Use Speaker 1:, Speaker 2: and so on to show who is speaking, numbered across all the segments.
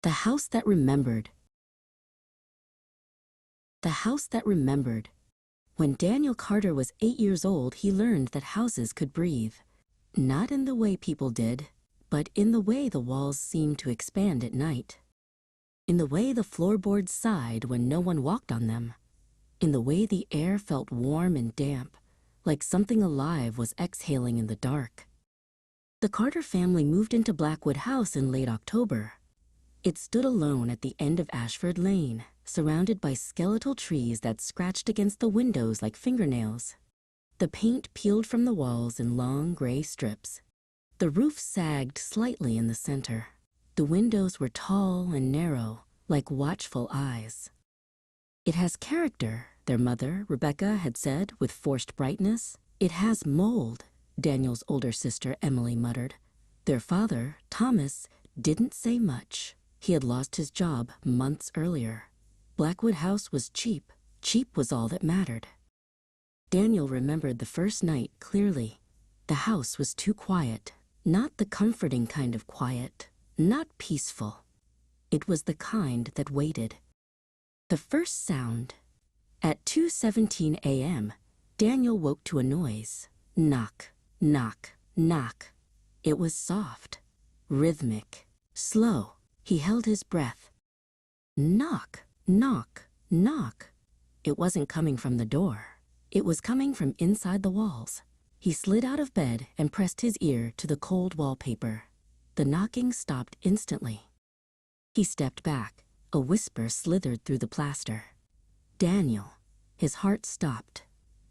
Speaker 1: The House That Remembered. The House That Remembered. When Daniel Carter was 8 years old, he learned that houses could breathe. Not in the way people did, but in the way the walls seemed to expand at night. In the way the floorboards sighed when no one walked on them. In the way the air felt warm and damp, like something alive was exhaling in the dark. The Carter family moved into Blackwood House in late October. It stood alone at the end of Ashford Lane, surrounded by skeletal trees that scratched against the windows like fingernails. The paint peeled from the walls in long gray strips. The roof sagged slightly in the center. The windows were tall and narrow, like watchful eyes. "It has character," their mother, Rebecca, had said with forced brightness. "It has mold," Daniel's older sister, Emily, muttered. Their father, Thomas, didn't say much. He had lost his job months earlier. Blackwood House was cheap. Cheap was all that mattered. Daniel remembered the first night clearly. The house was too quiet. Not the comforting kind of quiet. Not peaceful. It was the kind that waited. The first sound. At 2:17 a.m., Daniel woke to a noise. Knock, knock, knock. It was soft, rhythmic, slow. He held his breath. Knock, knock, knock. It wasn't coming from the door. It was coming from inside the walls. He slid out of bed and pressed his ear to the cold wallpaper. The knocking stopped instantly. He stepped back. A whisper slithered through the plaster. Daniel. His heart stopped.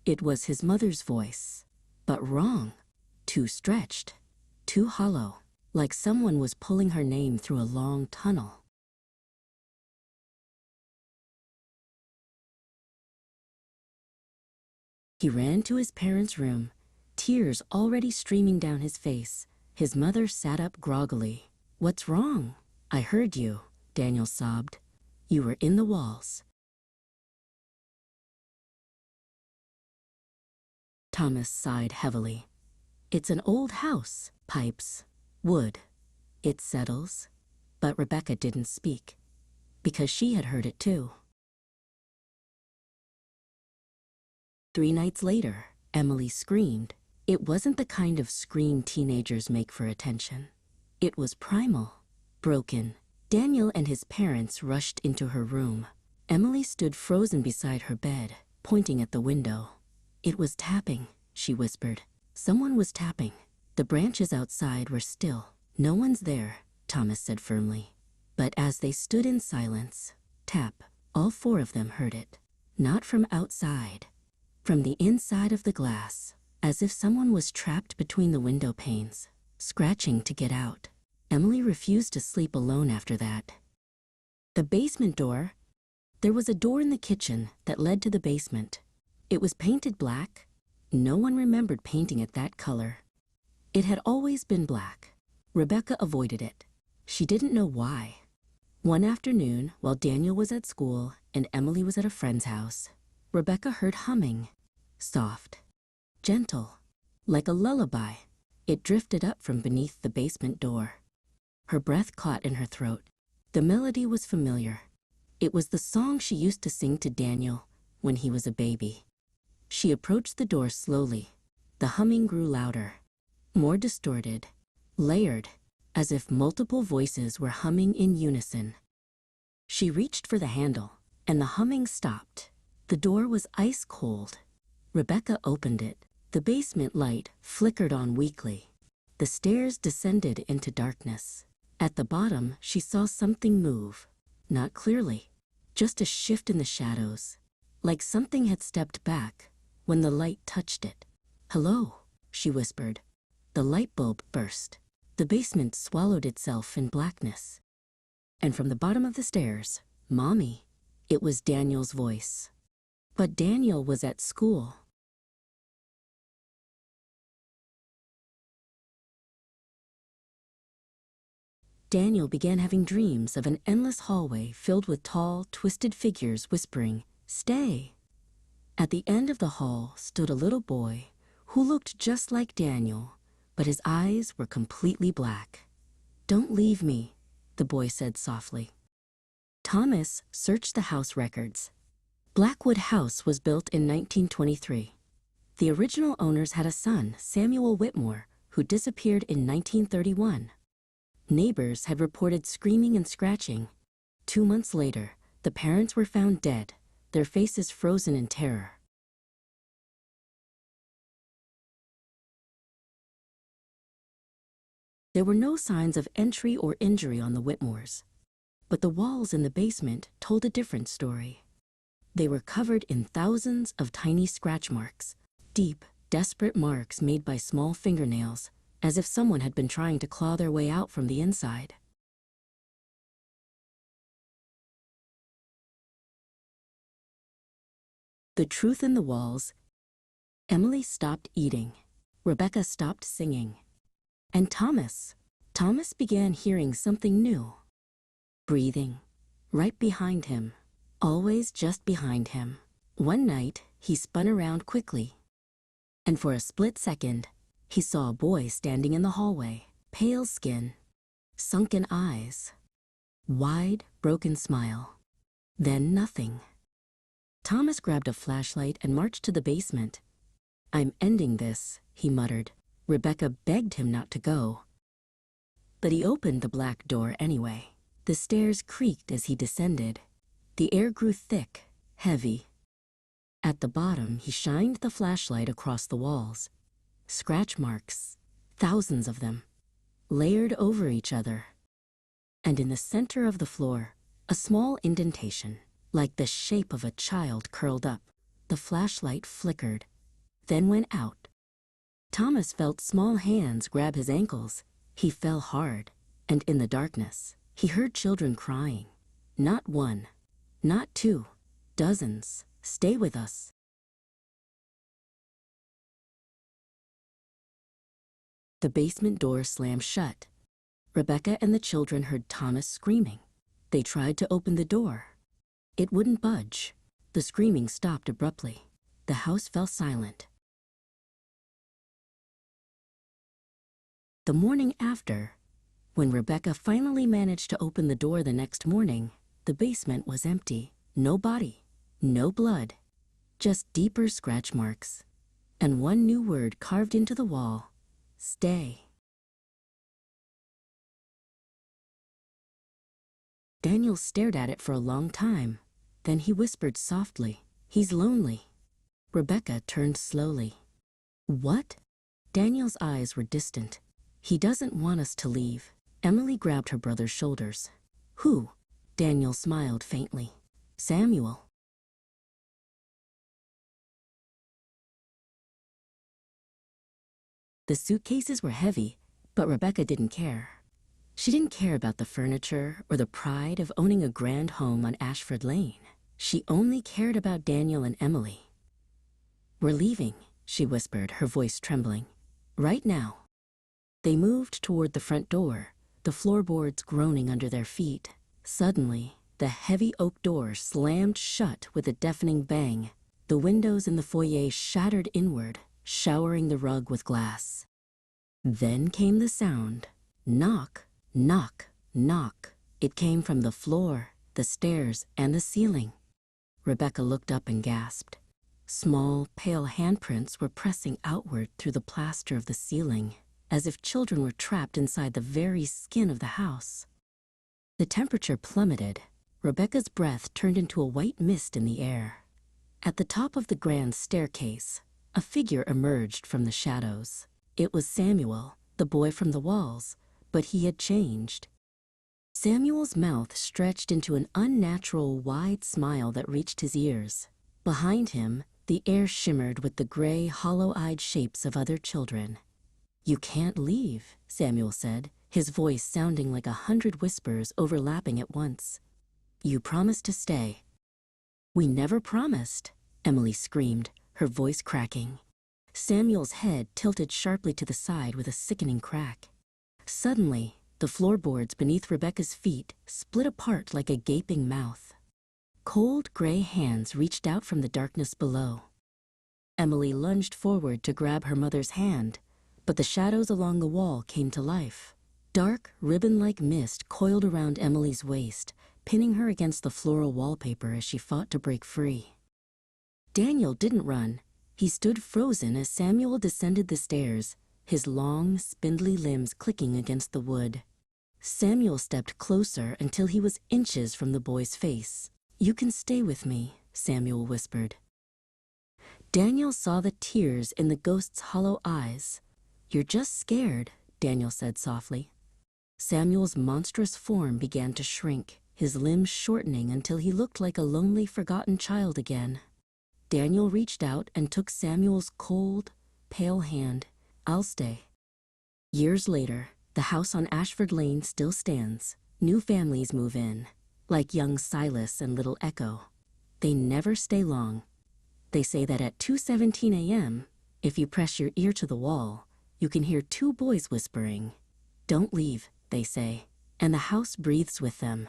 Speaker 1: It was his mother's voice. But wrong. Too stretched. Too hollow. Like someone was pulling her name through a long tunnel. He ran to his parents' room, tears already streaming down his face. His mother sat up groggily. "What's wrong?" "I heard you," Daniel sobbed. "You were in the walls." Thomas sighed heavily. "It's an old house, pipes, wood. It settles." But Rebecca didn't speak, because she had heard it too. 3 nights later, Emily screamed. It wasn't the kind of scream teenagers make for attention. It was primal, broken. Daniel and his parents rushed into her room. Emily stood frozen beside her bed, pointing at the window. "It was tapping," she whispered. "Someone was tapping." The branches outside were still. "No one's there," Thomas said firmly. But as they stood in silence, tap, all 4 of them heard it. Not from outside. From the inside of the glass, as if someone was trapped between the window panes, scratching to get out. Emily refused to sleep alone after that. The basement door. There was a door in the kitchen that led to the basement. It was painted black. No one remembered painting it that color. It had always been black. Rebecca avoided it. She didn't know why. One afternoon, while Daniel was at school and Emily was at a friend's house, Rebecca heard humming. Soft, gentle, like a lullaby. It drifted up from beneath the basement door. Her breath caught in her throat. The melody was familiar. It was the song she used to sing to Daniel when he was a baby. She approached the door slowly. The humming grew louder, more distorted, layered, as if multiple voices were humming in unison. She reached for the handle, and the humming stopped. The door was ice cold. Rebecca opened it. The basement light flickered on weakly. The stairs descended into darkness. At the bottom, she saw something move. Not clearly, just a shift in the shadows, like something had stepped back when the light touched it. "Hello," she whispered. The light bulb burst. The basement swallowed itself in blackness. And from the bottom of the stairs, "Mommy." It was Daniel's voice. But Daniel was at school. Daniel began having dreams of an endless hallway filled with tall, twisted figures whispering, "Stay." At the end of the hall stood a little boy who looked just like Daniel, but his eyes were completely black. "Don't leave me," the boy said softly. Thomas searched the house records. Blackwood House was built in 1923. The original owners had a son, Samuel Whitmore, who disappeared in 1931. Neighbors had reported screaming and scratching. 2 months later, the parents were found dead, their faces frozen in terror. There were no signs of entry or injury on the Whitmores, but the walls in the basement told a different story. They were covered in thousands of tiny scratch marks, deep, desperate marks made by small fingernails, as if someone had been trying to claw their way out from the inside. The truth in the walls. Emily stopped eating. Rebecca stopped singing. And Thomas began hearing something new. Breathing. Right behind him. Always just behind him. One night, he spun around quickly. And for a split second, he saw a boy standing in the hallway. Pale skin. Sunken eyes. Wide, broken smile. Then nothing. Thomas grabbed a flashlight and marched to the basement. "I'm ending this," he muttered. Rebecca begged him not to go. But he opened the black door anyway. The stairs creaked as he descended. The air grew thick, heavy. At the bottom, he shined the flashlight across the walls. Scratch marks, thousands of them, layered over each other. And in the center of the floor, a small indentation, like the shape of a child curled up. The flashlight flickered, then went out. Thomas felt small hands grab his ankles. He fell hard, and in the darkness, he heard children crying. Not one, not two, dozens. "Stay with us." The basement door slammed shut. Rebecca and the children heard Thomas screaming. They tried to open the door. It wouldn't budge. The screaming stopped abruptly. The house fell silent. The morning after, when Rebecca finally managed to open the door the next morning, the basement was empty. No body, no blood, just deeper scratch marks. And one new word carved into the wall: stay. Daniel stared at it for a long time. Then he whispered softly, "He's lonely." Rebecca turned slowly. "What?" Daniel's eyes were distant. "He doesn't want us to leave." Emily grabbed her brother's shoulders. "Who?" Daniel smiled faintly. "Samuel." The suitcases were heavy, but Rebecca didn't care. She didn't care about the furniture or the pride of owning a grand home on Ashford Lane. She only cared about Daniel and Emily. "We're leaving," she whispered, her voice trembling. "Right now." They moved toward the front door, the floorboards groaning under their feet. Suddenly, the heavy oak door slammed shut with a deafening bang. The windows in the foyer shattered inward, showering the rug with glass. Then came the sound. Knock, knock, knock. It came from the floor, the stairs, and the ceiling. Rebecca looked up and gasped. Small, pale handprints were pressing outward through the plaster of the ceiling, as if children were trapped inside the very skin of the house. The temperature plummeted. Rebecca's breath turned into a white mist in the air. At the top of the grand staircase, a figure emerged from the shadows. It was Samuel, the boy from the walls, but he had changed. Samuel's mouth stretched into an unnatural, wide smile that reached his ears. Behind him, the air shimmered with the gray, hollow-eyed shapes of other children. "You can't leave," Samuel said, his voice sounding like 100 whispers overlapping at once. "You promised to stay." "We never promised," Emily screamed, her voice cracking. Samuel's head tilted sharply to the side with a sickening crack. Suddenly, the floorboards beneath Rebecca's feet split apart like a gaping mouth. Cold gray hands reached out from the darkness below. Emily lunged forward to grab her mother's hand, but the shadows along the wall came to life. Dark, ribbon-like mist coiled around Emily's waist, pinning her against the floral wallpaper as she fought to break free. Daniel didn't run. He stood frozen as Samuel descended the stairs, his long, spindly limbs clicking against the wood. Samuel stepped closer until he was inches from the boy's face. "You can stay with me," Samuel whispered. Daniel saw the tears in the ghost's hollow eyes. "You're just scared," Daniel said softly. Samuel's monstrous form began to shrink, his limbs shortening until he looked like a lonely, forgotten child again. Daniel reached out and took Samuel's cold, pale hand. "I'll stay." Years later, the house on Ashford Lane still stands. New families move in, like young Silas and little Echo. They never stay long. They say that at 2:17 a.m., if you press your ear to the wall, you can hear two boys whispering. "Don't leave," they say, and the house breathes with them.